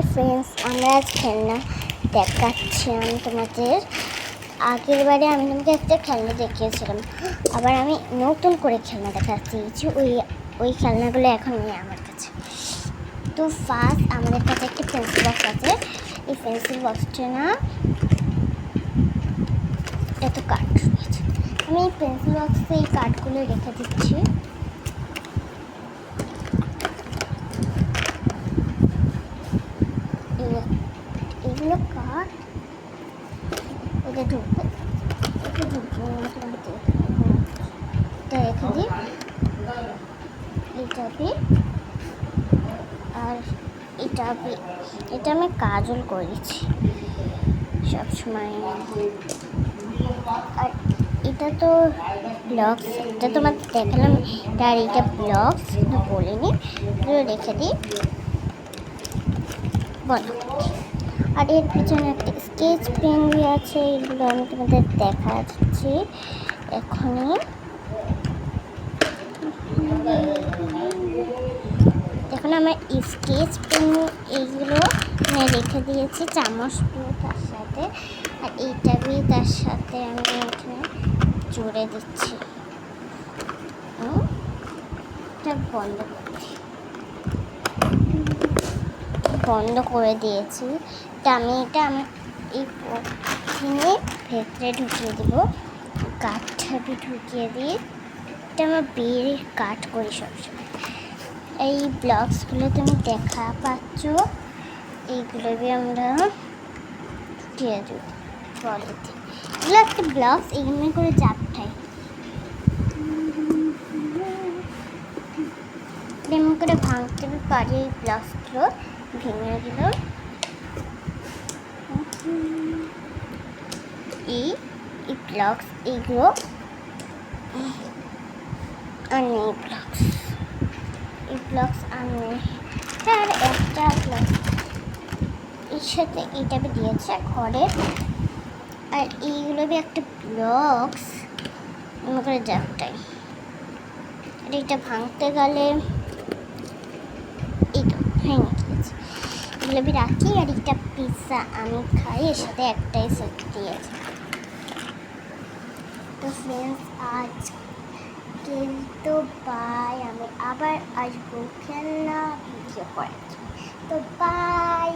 Hi friends, আমরা আজ খেলনা দেখাচ্ছি। আমি তোমাদের আগের বারে আমি তোমাকে একটা খেলনা দেখিয়েছিলাম, আবার আমি নতুন করে খেলনা দেখাচ্ছি। ওই খেলনাগুলো এখন নেই আমার কাছে। তো ফার্স্ট আমাদের কাছে একটা পেন্সিল বক্স আছে। এই পেন্সিল বক্সটা না এত কাঠ রয়েছে। আমি এই পেন্সিল বক্সে এই কাঠগুলো রেখে দিচ্ছি। এগুলো কাঠ, এটা ঢুকবে, এটা ঢুকবে, এটা রেখে দিই। আর এটা আমি কাজল করেছি সবসময়। আর এটা তো ব্লকস, এটা তোমার দেখালাম। আর এটা ব্লকস বলিনি, এগুলো রেখে দিই বলো। আর এর পিছনে একটা স্কেচ পেন আছে, এগুলো আমি তোমাদের দেখাচ্ছি এখনই। এখন আমার স্কেচ পেন এইগুলো রেখে দিয়েছি, চামচগুলো তার সাথে। আর এইটা তার সাথে আমি এখানে জুড়ে দিচ্ছি। এটা বন্ধ করে দিয়েছি। আমি এটা এই ভেতরে ঢুকিয়ে দিব, কাঠটা ঢুকিয়ে দিই। এটা আমার বিয়ের কাঠ করি সবসময়। এই ব্লকসগুলো তুমি দেখা পাচ্ছ, এইগুলো আমরা ঢুকিয়ে দেব পলিতে। এগুলো একটা ব্লকস, এগুলো করে চাপটাই এমন করে ভাঙতে পারি। এই ব্লকসগুলো ভেঙে দিল। এই ব্লকস এইগুলো আর নেই, ব্লকস আর নেই। আর একটা ব্লকস এর সাথে এইটা দিয়েছে ঘরে। আর এইগুলো একটা ব্লকস এমন করে জাপটাই। আর এটা ভাঙতে গেলে এইটা ভেঙে গিয়েছে। এগুলো রাখি। আর একটা পিৎজা আমি খাই, এর সাথে একটাই সেট দিয়েছে। তো ফ্রেন্ডস আজকে তো বাই, আমি আবার আসবো খেলনা ভিডিও করার জন্য। তো বাই।